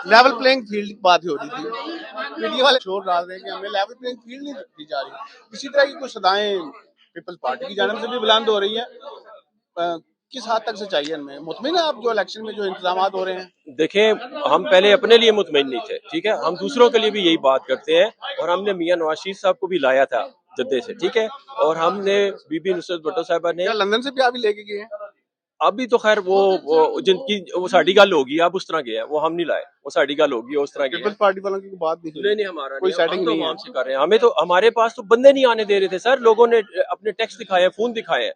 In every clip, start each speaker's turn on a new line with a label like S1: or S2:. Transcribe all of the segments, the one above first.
S1: Level playing field کی بات ہو رہی تھی، میڈیا والے شور ڈال رہے ہیں کہ ہمیں لیول پلینگ فیلڈ نہیں دی جا رہی. اسی طرح کی کچھ صدائیں پیپلز پارٹی کی جانب سے بھی بلند ہو رہی ہیں. کس حد تک سے چاہیے ان میں مطمئن ہے آپ جو الیکشن میں جو انتظامات ہو رہے ہیں؟
S2: دیکھیں ہم پہلے اپنے لیے مطمئن نہیں تھے، ٹھیک ہے، ہم دوسروں کے لیے بھی یہی بات کرتے ہیں، اور ہم نے میاں نواز شریف صاحب کو بھی لایا تھا جدے سے، ٹھیک ہے، اور ہم نے بی بی نصرت بھٹو صاحبہ نے،
S1: کیا لندن سے بھی آپ ہی لے کے گئے ہیں؟
S2: ابھی تو خیر وہ جن کی وہ ساڑی گل ہوگی، آپ اس طرح گئے ہیں، وہ ہم نہیں لائے، وہ ساڑی گل ہوگی اس طرح گئے ہیں.
S1: پیپلز پارٹی والوں کی بات نہیں ہوئی؟
S2: نہیں ہمارا
S1: کوئی
S2: نہیں، ہم
S1: سیٹنگ
S2: تو
S1: نہیں
S2: عوام
S1: ہے؟
S2: سے کر رہے ہیں، ہمیں تو ہمارے پاس تو بندے نہیں آنے دے رہے تھے سر، لوگوں نے اپنے ٹیکس دکھائے ہیں، فون دکھائے ہیں.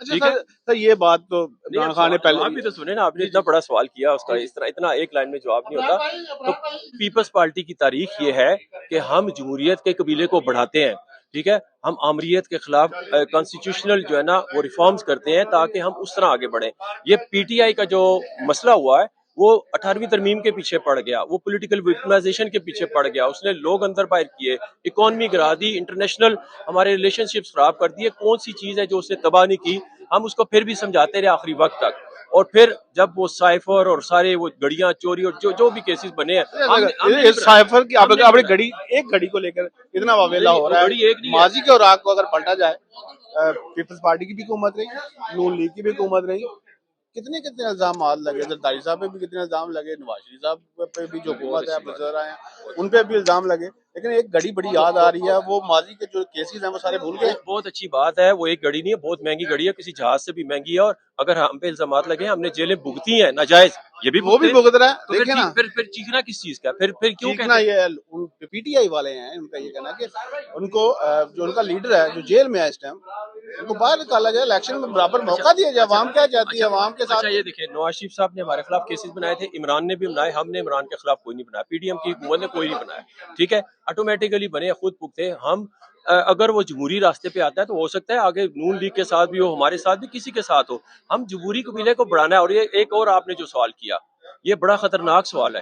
S1: اچھا سر یہ بات تو
S2: نہیں
S1: عمران خان نے
S2: جواب
S1: پہلے
S2: بھی تو سنیں نا، آپ نے اتنا بڑا سوال کیا اس کا، اس طرح اتنا ایک لائن میں جواب نہیں ہوتا. تو پیپلز پارٹی کی تاریخ یہ ہے کہ ہم جمہوریت کے قبیلے کو بڑھاتے ہیں، ٹھیک ہے، ہم آمریت کے خلاف کانسٹیٹیوشنل جو ہے نا وہ ریفارمز کرتے ہیں تاکہ ہم اس طرح آگے بڑھیں. یہ پی ٹی آئی کا جو مسئلہ ہوا ہے وہ 18ویں ترمیم کے پیچھے پڑ گیا، وہ پولیٹیکل وکٹمائزیشن کے پیچھے پڑ گیا، اس نے لوگ اندر باہر کیے، اکانومی گرا دی، انٹرنیشنل ہمارے ریلیشن شپس خراب کر دیے. کون سی چیز ہے جو اس نے تباہ نہیں کی؟ ہم اس کو پھر بھی سمجھاتے رہے آخری وقت تک. اور پھر جب وہ سائفر اور سارے وہ گھڑیاں چوری اور جو بھی کیسز بنے ہیں،
S1: سائفر کی اپنی گھڑی ایک گھڑی کو لے کر اتنا واویلا ہو رہا ہے. ماضی کے اوراق کو اگر پلٹا جائے، پیپلز پارٹی کی بھی حکومت رہی، نون لیگ کی بھی حکومت رہی، کتنے الزامات لگے، زرداری صاحب پہ بھی کتنے الزام لگے، نواز شریف صاحب پہ بھی جو حکومت ہے وزیر آئے ہیں ان پہ بھی الزام لگے، لیکن ایک گھڑی بڑی یاد آ رہی ہے، وہ ماضی کے جو کیسز ہیں وہ سارے بھول گئے.
S2: بہت اچھی بات ہے، وہ ایک گھڑی نہیں ہے، بہت مہنگی گھڑی ہے، کسی جہاز سے بھی مہنگی ہے، اور اگر ہم پہ الزامات لگے، ہم نے جیلیں بھگتی ہیں ناجائز، یہ بھی
S1: وہ بھی بھگت رہا ہے. دیکھیں نا
S2: پھر چیخنا کس چیز کا؟ پھر کیوں
S1: چیخنا یہ پی ٹی آئی والے ہیں، ان کا یہ کہنا کہ ان کو جو ان کا لیڈر ہے جو جیل میں ہے اس ٹائم، ان کو باہر نکالا جائے، الیکشن میں برابر موقع دیا جائے. عوام کیا چاہتی ہے، عوام کے ساتھ.
S2: اچھا یہ دیکھیں، نواز شریف صاحب نے ہمارے خلاف کیسز بنائے تھے، عمران نے بھی بنائے، ہم نے عمران کے خلاف کوئی نہیں بنایا، پی ڈی ایم کی حکومت نے کوئی نہیں بنایا، ٹھیک ہے، آٹومیٹیکلی بنے، خود پختہ. ہم اگر وہ جمہوری راستے پہ آتا ہے تو ہو سکتا ہے آگے نون لیگ کے ساتھ بھی ہو، ہمارے ساتھ بھی، کسی کے ساتھ ہو، ہم جمہوری قبیلے کو بڑھانا ہے. اور یہ ایک اور آپ نے جو سوال کیا، یہ بڑا خطرناک سوال ہے،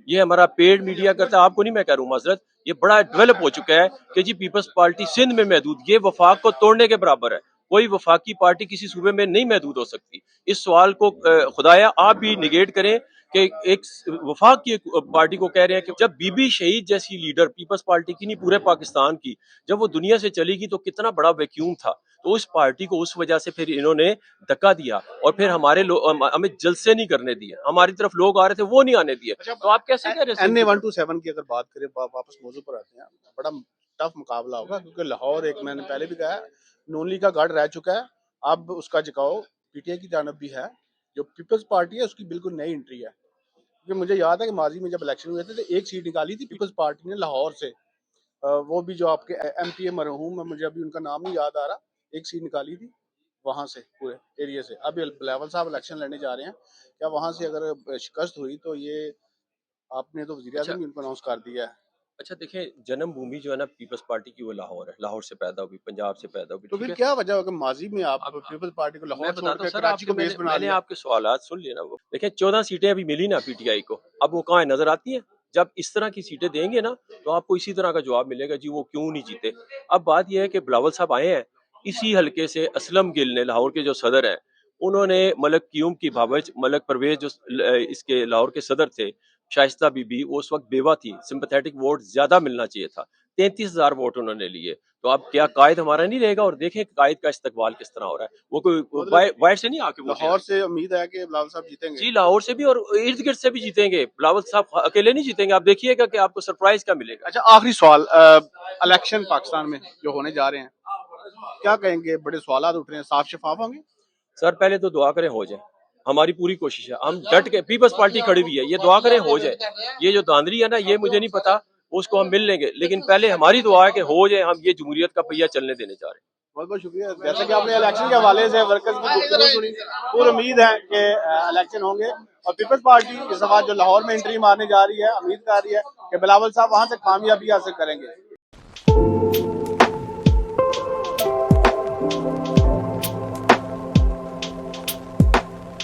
S2: یہ ہمارا پیڈ میڈیا کرتا ہے، آپ کو نہیں میں کہہ رہا ہوں معذرت، یہ بڑا ڈیولپ ہو چکا ہے کہ جی پیپلز پارٹی سندھ میں محدود، یہ وفاق کو توڑنے کے برابر ہے. کوئی وفاقی پارٹی کسی صوبے میں نہیں محدود ہو سکتی. اس سوال کو خدایا آپ بھی نگیٹ کریں کہ ایک وفاق کی پارٹی کو کہہ رہے ہیں کہ جب بی بی شہید جیسی لیڈر پیپلز پارٹی کی نہیں پورے پاکستان کی جب وہ دنیا سے چلی گئی تو کتنا بڑا ویکیوم تھا. تو اس پارٹی کو اس وجہ سے پھر انہوں نے دھکا دیا اور پھر ہمارے ہمیں جلسے نہیں کرنے دیے، ہماری طرف لوگ آ رہے تھے وہ نہیں آنے دیے. تو آپ کیسے کہہ رہے ہیں؟
S1: NA-127 کی اگر بات کریں، واپس موضوع پر آتے ہیں، بڑا ٹف مقابلہ ہوگا کیونکہ لاہور، ایک میں نے پہلے بھی کہا، نون لیگ کا گڑھ رہ چکا ہے. اب اس کا جھکاؤ پی ٹی آئی کی جانب بھی ہے. جو پیپلز پارٹی ہے اس کی بالکل نئی انٹری ہے، کیونکہ مجھے یاد ہے کہ ماضی میں جب الیکشن ہوئے تھے تو ایک سیٹ نکالی تھی پیپلز پارٹی نے لاہور سے، وہ بھی جو آپ کے ایم پی اے مرحوم ہے، مجھے ابھی ان کا نام نہیں یاد آ رہا، ایک سیٹ نکالی تھی وہاں سے پورے ایریا سے. اب بلاول صاحب الیکشن لڑنے جا رہے ہیں، کیا وہاں سے اگر شکست ہوئی تو یہ آپ نے تو وزیر اعظم بھی ان کو اناؤنس کر دیا ہے.
S2: اچھا دیکھیں، جنم بھومی جو ہے نا پیپلز پارٹی کی وہ لاہور ہے، لاہور سے پیدا ہوئی، پنجاب سے پیدا ہوئی،
S1: تو
S2: ٹھیک
S1: پھر
S2: ہے.
S1: کیا وجہ ہو کہ ماضی میں آپ پیپلز پارٹی کو
S2: میں
S1: لاہور چھوڑ
S2: بتاتا ہوں
S1: کے
S2: سر، آپ
S1: کراچی کو بیس بنا
S2: میں نے
S1: لیا؟
S2: آپ کے سوالات سن لیے نا. وہ دیکھیں 14 سیٹیں ابھی ملی نا پی ٹی آئی کو، اب وہ کہاں نظر آتی ہیں؟ جب اس طرح کی سیٹیں دیں گے نا تو آپ کو اسی طرح کا جواب ملے گا، جی وہ کیوں نہیں جیتے. اب بات یہ ہے کہ بلاول صاحب آئے ہیں اسی حلقے سے، اسلم گل نے، لاہور کے جو صدر ہیں، انہوں نے ملک کیوم کی بھاوج، ملک پرویز جو اس کے لاہور کے صدر تھے، شائستہ بی بی، وہ اس وقت بیوہ تھی، سمپیتھیٹک ووٹ زیادہ ملنا چاہیے تھا، 33,000 ووٹ انہوں نے لیے. تو اب کیا قائد ہمارا نہیں رہے گا؟ اور دیکھیں قائد کا استقبال کس طرح ہو رہا ہے، وہ کوئی باہر سے نہیں آ کے
S1: لاہور سے امید ہے کہ بلاول صاحب جیتیں گے؟
S2: جی لاہور سے بھی اور ارد گرد سے بھی جیتیں گے. بلاول صاحب اکیلے نہیں جیتیں گے، آپ دیکھیے گا کہ آپ کو سرپرائز کیا ملے گا.
S1: اچھا آخری سوال، الیکشن پاکستان میں جو ہونے جا رہے ہیں، کیا کہیں گے؟ بڑے سوالات اٹھ رہے ہیں، صاف شفاف ہوں گے؟
S2: سر پہلے تو دعا کریں ہو جائے، ہماری پوری کوشش ہے، ہم ڈٹ کے، پیپلز پارٹی کھڑی ہوئی ہے، یہ دعا کریں ہو جائے. یہ جو داندری ہے نا، یہ مجھے نہیں پتا، اس کو ہم مل لیں گے، لیکن پہلے ہماری دعا ہے کہ ہو جائے، ہم یہ جمہوریت کا پہیہ چلنے دینے جا رہے ہیں.
S1: بہت بہت شکریہ. جیسا کہ آپ نے الیکشن کے حوالے سے ورکرز کی گفتگو سنی، پوری امید ہے کہ الیکشن ہوں گے، اور پیپلز پارٹی اس دفعہ جو لاہور میں انٹری مارنے جا رہی ہے، امید کر رہی ہے کہ بلاول صاحب وہاں سے کامیابی حاصل کریں گے.